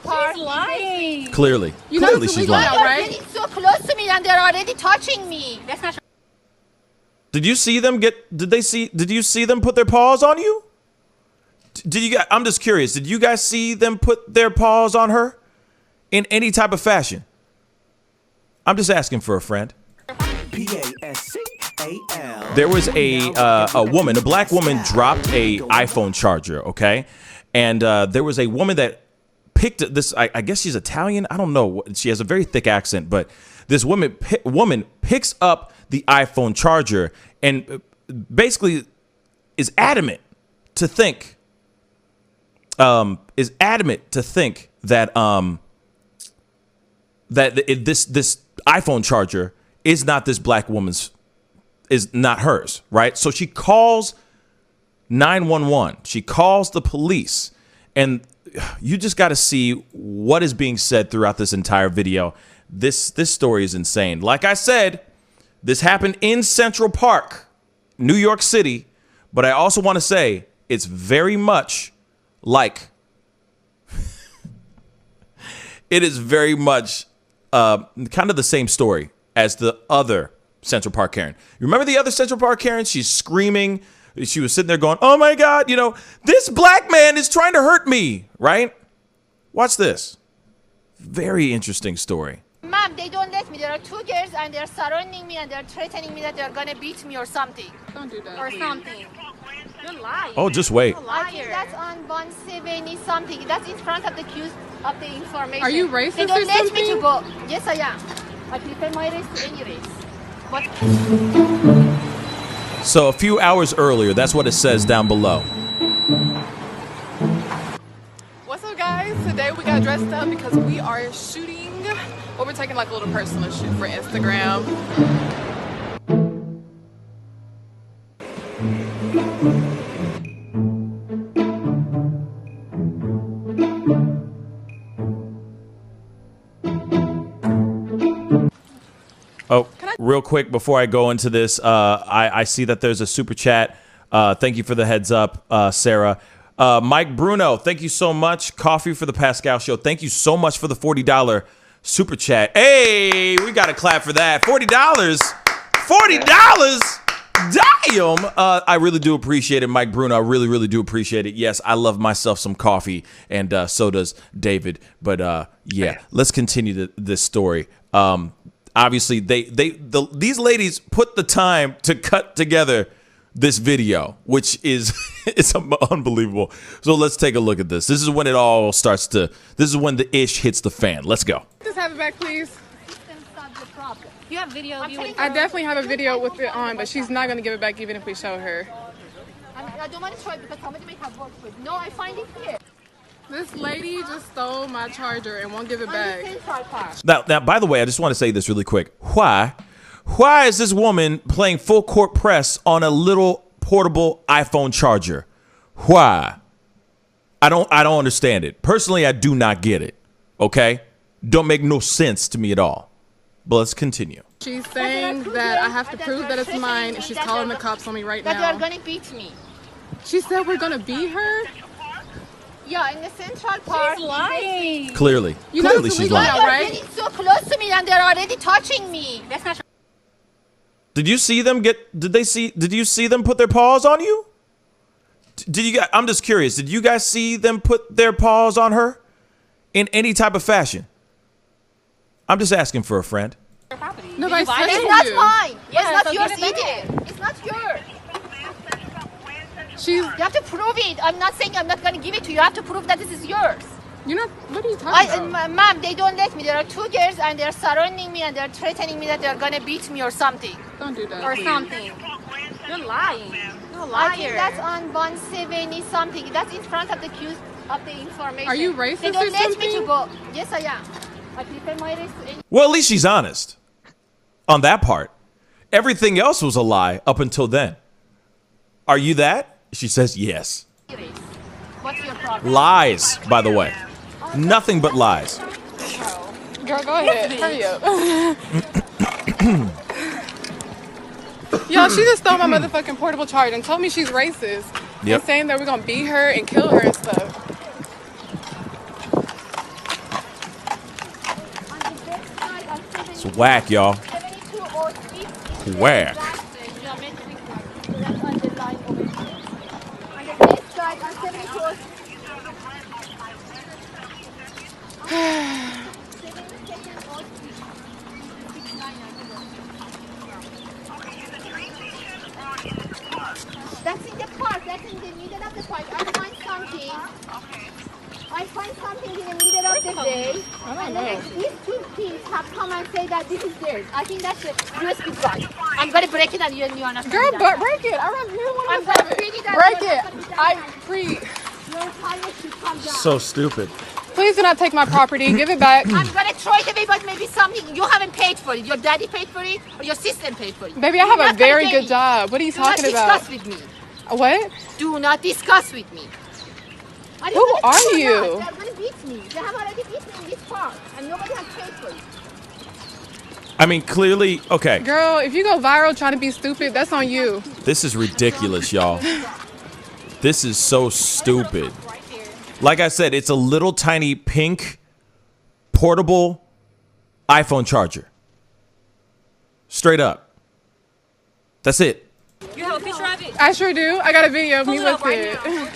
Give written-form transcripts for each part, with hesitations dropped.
Park. She's lying. Clearly she's lying. They're getting so close to me and they're already touching me. That's not. Did you see them did you see them put their paws on you? I'm just curious. Did you guys see them put their paws on her in any type of fashion? I'm just asking for a friend. Pascal. There was a woman, a black woman dropped a iPhone charger, okay? And there was a woman that picked this, I guess she's Italian, I don't know. She has a very thick accent, but this woman picks up the iPhone charger and basically is adamant to think that this iPhone charger is not this black woman's, is not hers, right? So she calls 911. She calls the police, and you just got to see what is being said throughout this entire video. This story is insane. Like I said, this happened in Central Park, New York City, but I also want to say it's very much like it is very much kind of the same story as the other Central Park Karen. You remember the other Central Park Karen? She's screaming. She was sitting there going, oh my God, you know, this black man is trying to hurt me, right? Watch this. Very interesting story. Mom, they don't let me. There are two girls and they're surrounding me and they're threatening me that they're going to beat me or something. Don't do that. Or something. You're lying. Oh, just wait. I think that's on 170 something. That's in front of the queues of the information. Are you racist They don't or let me something? to go. Yes, I am. I prefer my race to any race. But So a few hours earlier, that's what it says down below. What's up, guys? Today we got dressed up because we are shooting. Well, we're taking like a little personal shoot for Instagram. Oh, real quick before I go into this, I see that there's a super chat. Thank you for the heads up, Sarah. Mike Bruno, thank you so much. Coffee for the Pascal Show. Thank you so much for the $40 super chat. Hey, we got to clap for that. $40. $40. Damn. I really do appreciate it, Mike Bruno. I really, really do appreciate it. Yes, I love myself some coffee, and so does David. But yeah, let's continue this story. Obviously, these ladies put the time to cut together this video, which is it's unbelievable. So let's take a look at this. This is when it all starts to. This is when the ish hits the fan. Let's go. Just have it back, please. you have video of you. I definitely have a video with it on, but she's not going to give it back even if we show her. I don't want to show it because somebody may have worked with. No, I find it here. This lady just stole my charger and won't give it back. Now, by the way, I just want to say this really quick. Why is this woman playing full court press on a little portable iPhone charger? Why? I don't understand it. Personally, I do not get it. Okay? Don't make no sense to me at all. But let's continue. She's saying that I have to prove that it's mine, and she's calling the cops on me right now. That they're gonna beat me. She said we're gonna beat her? Yeah, in the Central Park. She's lying. Clearly she's lying. Now, They're right? getting so close to me and they're already touching me. That's not. Did you see them did you see them put their paws on you? I'm just curious. Did you guys see them put their paws on her in any type of fashion? I'm just asking for a friend. Nobody's touching It's you. not mine. Yeah, it's not so yours give it either. It's not yours. She's. You have to prove it. I'm not saying I'm not going to give it to you. You have to prove that this is yours. You're not. What are you talking about? Ma'am, they don't let me. There are two girls and they're surrounding me and they're threatening me that they're going to beat me or something. Don't do that. Or something. You're lying. You're a I think liar. that's on 170 something. That's in front of the queues of the information. Are you racist They don't or let me to something? go. Yes, I am. I prefer my race to any. Well, at least she's honest on that part. Everything else was a lie up until then. Are you that? She says yes. race. What's your problem? Lies, by the way. Nothing but lies. Girl, go ahead. Hurry up. Yo, she just stole my motherfucking portable charger and told me she's racist. Yep. And saying that we're gonna beat her and kill her and stuff. It's whack, y'all. 7206 is Whack. geometric mark. So that's on the line over here. On the left side on 7206. 7206. That's in the park. That's in the middle of the park. I find something in the middle of the day, and then these two thieves have come and say that this is theirs. I think that's a USB drive. I'm gonna break it and you are not. Girl, but break it. I really want I'm to gonna have it. break it and Break you are it. not gonna be I done. free. Your tire should come down. So stupid. Please do not take my property. Give it back. I'm gonna throw it away, but maybe something you haven't paid for it. Your daddy paid for it, or your sister paid for it. Baby, I You're have a not very gonna good get it. job. What are you Do not talking about? discuss with me. What? Do not discuss with me. Who are you? They're gonna beat me. They have already beat me in this park, and nobody has paid for it. I mean, clearly, okay. Girl, if you go viral trying to be stupid, that's on you. This is ridiculous, y'all. This is so stupid. Like I said, it's a little tiny pink portable iPhone charger. Straight up. That's it. You have a picture of it? I sure do. I got a video of me Pull it up with right it. now.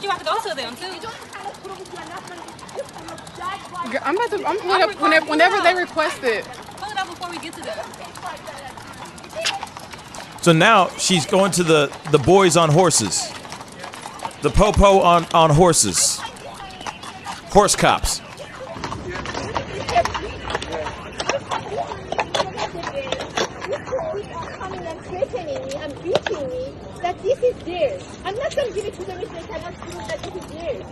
You have to go to them, too. Girl, I'm pulling up whenever they request it. Pull it up before we get to them. So now she's going to the boys on horses. The po-po on horses. Horse cops. Coming and threatening me and beating me that this is theirs. I'm not going to give it to them if they cannot prove that this is theirs.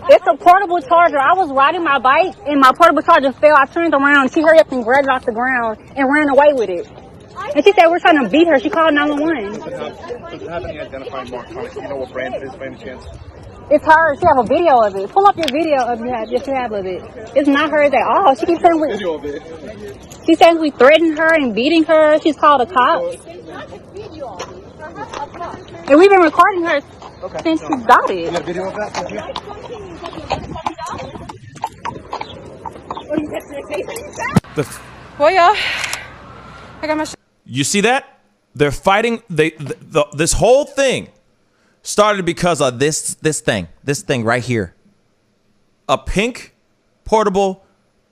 It's a portable charger. I was riding my bike and my portable charger fell. I turned around. She hurried up and grabbed it off the ground and ran away with it. And she said we're trying to beat her. She called 911. Does it have any identifying marks on it? Do you know what brand it is by any chance? It's her. She have a video of it. Pull up your video of it. If you have of it. It's not hers at all. She keeps saying Video of it. she says we threatened her and beating her. She's called a cop. And we've been recording her since she got You it. got a video of that? Well, y'all, I got my You see that? They're fighting. This whole thing started because of this thing right here. A pink portable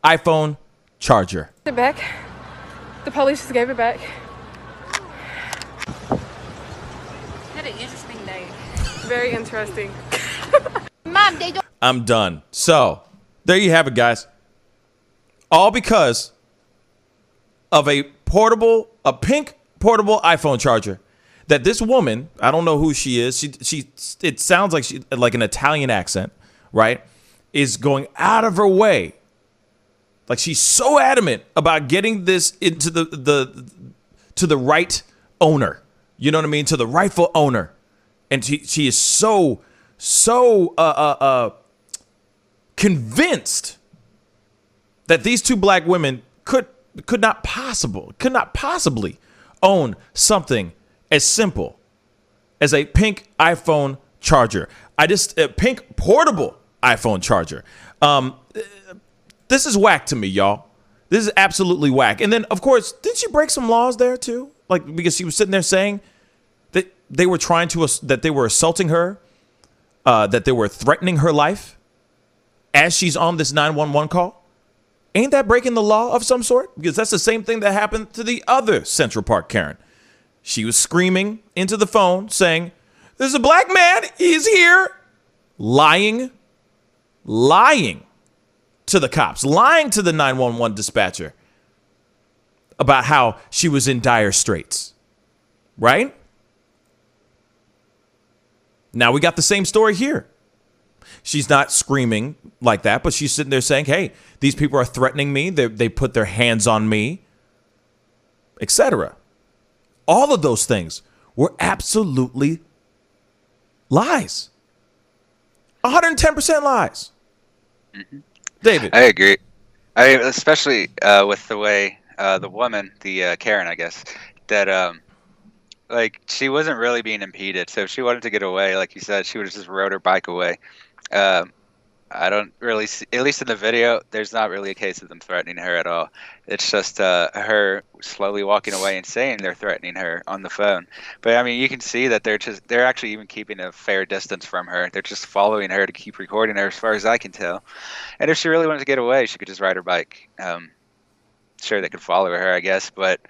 iPhone charger. it back. The police just gave it back. Had an interesting day. Very interesting. Mom, they don't. I'm done. So there you have it, guys. All because of a pink portable iPhone charger that this woman, I don't know who she is. It sounds like she like an Italian accent, right? Is going out of her way. Like she's so adamant about getting this into the right owner. You know what I mean? To the rightful owner. And she is so convinced that these two black women could not possibly own something as simple as a pink iPhone charger. A pink portable iPhone charger. This is whack to me, y'all. This is absolutely whack. And then, of course, didn't she break some laws there too? Like because she was sitting there saying that they were assaulting her, that they were threatening her life as she's on this 911 call. Ain't that breaking the law of some sort? Because that's the same thing that happened to the other Central Park Karen. She was screaming into the phone saying, "There's a black man. He's here." Lying to the cops, lying to the 911 dispatcher about how she was in dire straits. Right? Now we got the same story here. She's not screaming like that, but she's sitting there saying, "Hey, these people are threatening me. They put their hands on me," etc. All of those things were absolutely lies. 110% lies. Mm-hmm. David. I agree. I mean, especially with the way the woman, the Karen, I guess, that like she wasn't really being impeded. So if she wanted to get away, like you said, she would have just rode her bike away. I don't really see, at least in the video, there's not really a case of them threatening her at all. It's just her slowly walking away and saying they're threatening her on the phone. But I mean, you can see that they're actually even keeping a fair distance from her. They're just following her to keep recording her, as far as I can tell. And if she really wanted to get away, she could just ride her bike. Sure, they could follow her, I guess, but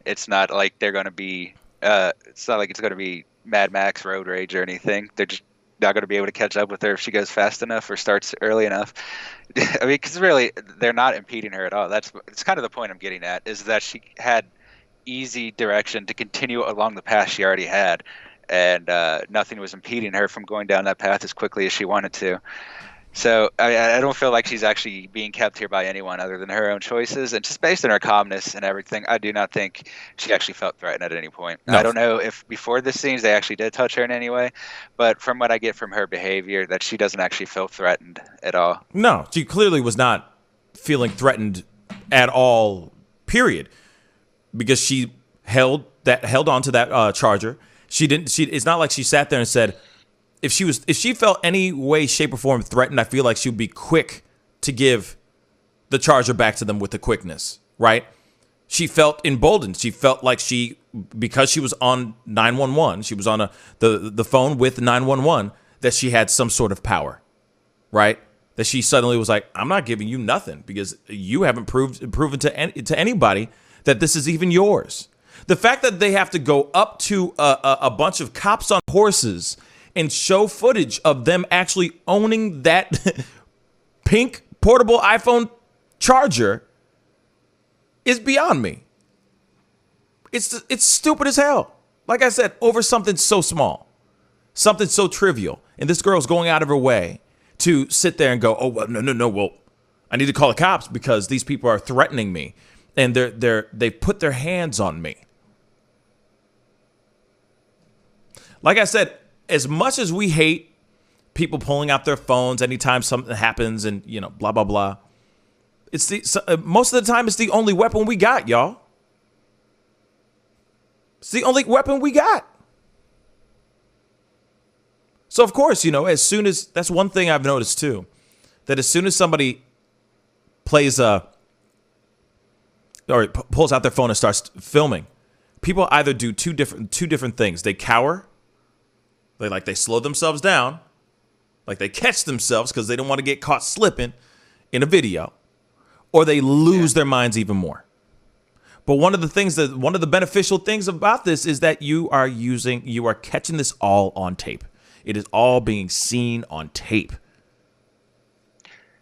it's not like they're going to be. It's not like it's going to be Mad Max Road Rage or anything. They're just not going to be able to catch up with her if she goes fast enough or starts early enough. I mean, because really, they're not impeding her at all. It's kind of the point I'm getting at, is that she had easy direction to continue along the path she already had, and nothing was impeding her from going down that path as quickly as she wanted to. So I don't feel like she's actually being kept here by anyone other than her own choices. And just based on her calmness and everything, I do not think she actually felt threatened at any point. No. I don't know if before the scenes they actually did touch her in any way, but from what I get from her behavior, that she doesn't actually feel threatened at all. No, she clearly was not feeling threatened at all, period. Because she held on to that charger. It's not like she sat there and said, if she felt any way, shape, or form threatened, I feel like she would be quick to give the charger back to them with the quickness, right? She felt emboldened. She felt like because she was on 911, she was on the phone with 911, that she had some sort of power, right? That she suddenly was like, I'm not giving you nothing because you haven't proven to anybody that this is even yours. The fact that they have to go up to a bunch of cops on horses and show footage of them actually owning that pink portable iPhone charger is beyond me. It's stupid as hell. Like I said, over something so small, something so trivial. And this girl's going out of her way to sit there and go, oh, well, no. Well, I need to call the cops because these people are threatening me. And they've put their hands on me. Like I said, as much as we hate people pulling out their phones anytime something happens and, blah, blah, blah, most of the time it's the only weapon we got, y'all. It's the only weapon we got. So, of course, that's one thing I've noticed, too, that as soon as somebody pulls out their phone and starts filming, people either do two different things. They cower. They slow themselves down, like they catch themselves because they don't want to get caught slipping in a video, or they lose their minds even more. But one of the beneficial things about this is that you are catching this all on tape. It is all being seen on tape.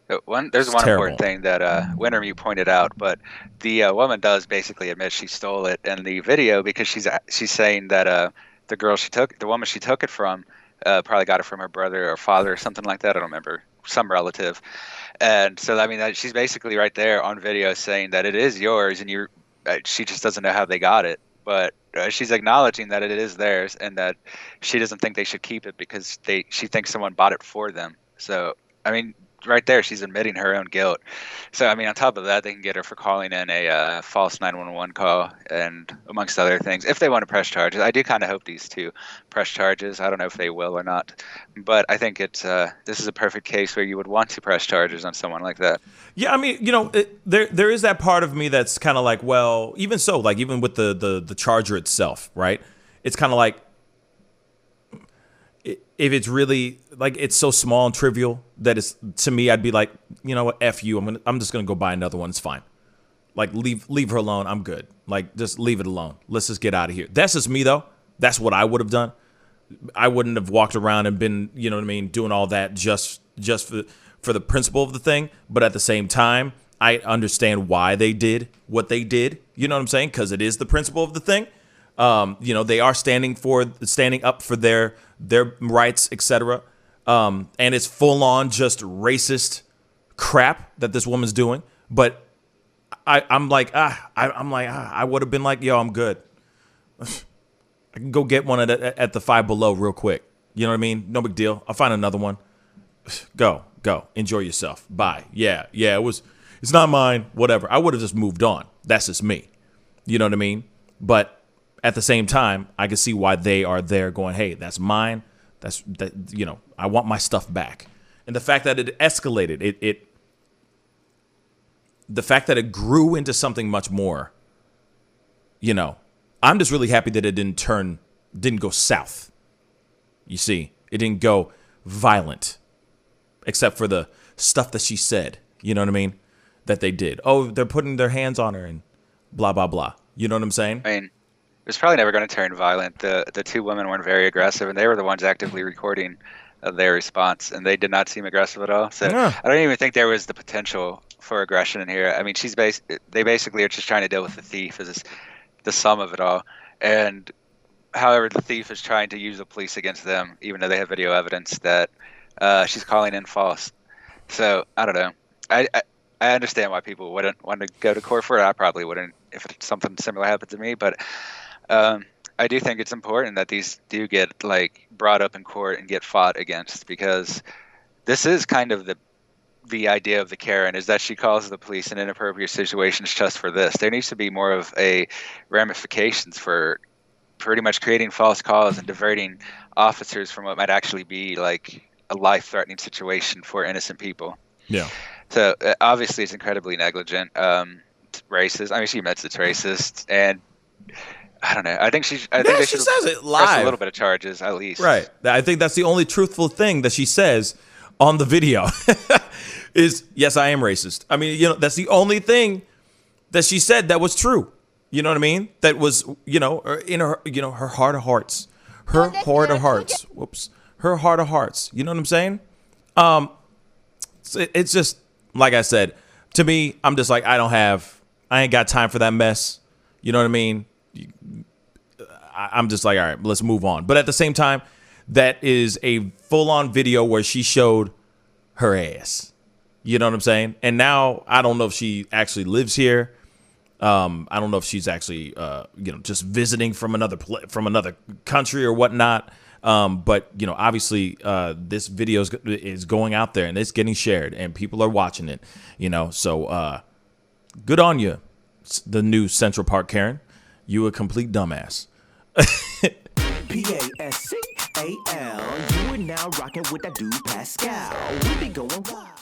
There's one important thing that Winter you pointed out, but the woman does basically admit she stole it in the video because she's saying that the woman she took it from, probably got it from her brother or father or something like that. I don't remember, some relative. And so, I mean, she's basically right there on video saying that it is yours, and she just doesn't know how they got it. But she's acknowledging that it is theirs and that she doesn't think they should keep it because she thinks someone bought it for them. So, I mean, right there, she's admitting her own guilt. So, I mean, on top of that, they can get her for calling in a false 911 call and amongst other things. If they want to press charges, I do kind of hope these two press charges. I don't know if they will or not, but I think this is a perfect case where you would want to press charges on someone like that. Yeah, I mean, there is that part of me that's kind of like, well, even so, like even with the charger itself, right? It's kind of like, if it's really like it's so small and trivial that it's, to me, I'd be like, you know what, F you. I'm just gonna go buy another one. It's fine. Like leave her alone. I'm good. Like just leave it alone. Let's just get out of here. That's just me though. That's what I would have done. I wouldn't have walked around and been, you know what I mean, doing all that just for the principle of the thing. But at the same time, I understand why they did what they did. You know what I'm saying? Because it is the principle of the thing. They are standing up for their rights, etc. And it's full on just racist crap that this woman's doing. But I would have been like, yo, I'm good. I can go get one at the Five Below real quick. You know what I mean? No big deal. I'll find another one. Go. Enjoy yourself. Bye. Yeah. It's not mine. Whatever. I would have just moved on. That's just me. You know what I mean? But at the same time, I can see why they are there going, hey, that's mine. I want my stuff back. And the fact that it escalated, the fact that it grew into something much more, you know, I'm just really happy that it didn't go south. You see, it didn't go violent, except for the stuff that she said, you know what I mean? That they did. Oh, they're putting their hands on her and blah, blah, blah. You know what I'm saying? I mean, it was probably never going to turn violent. The two women weren't very aggressive, and they were the ones actively recording their response, and they did not seem aggressive at all. So Yeah. I don't even think there was the potential for aggression in here. I mean, they basically are just trying to deal with the thief as the sum of it all. And however, the thief is trying to use the police against them, even though they have video evidence that she's calling in false. So I don't know. I understand why people wouldn't want to go to court for it. I probably wouldn't if something similar happened to me. But I do think it's important that these do get like brought up in court and get fought against, because this is kind of the idea of the Karen, is that she calls the police in inappropriate situations just for this. There needs to be more of a ramifications for pretty much creating false calls and diverting officers from what might actually be like a life-threatening situation for innocent people. Yeah. So obviously it's incredibly negligent. It's racist. I mean, she admits it's racist, and I don't know. I think they she should says it press live. a little bit of charges at least. Right. I think that's the only truthful thing that she says on the video is, yes, I am racist. I mean, you know, that's the only thing that she said that was true. You know what I mean? That was, you know, in her, you know, her heart of hearts. Her heart of hearts. Whoops. Her heart of hearts. You know what I'm saying? It's just, like I said, to me, I'm just like, I ain't got time for that mess. You know what I mean? I'm just like, all right, let's move on. But at the same time, that is a full-on video where she showed her ass. You know what I'm saying? And now I don't know if she actually lives here. I don't know if she's actually, you know, just visiting from another country or whatnot. But you know, obviously, this video is going out there and it's getting shared and people are watching it. You know, so good on you, the new Central Park Karen. You a complete dumbass. Pascal, you are now rocking with that dude Pascal. We be going wild.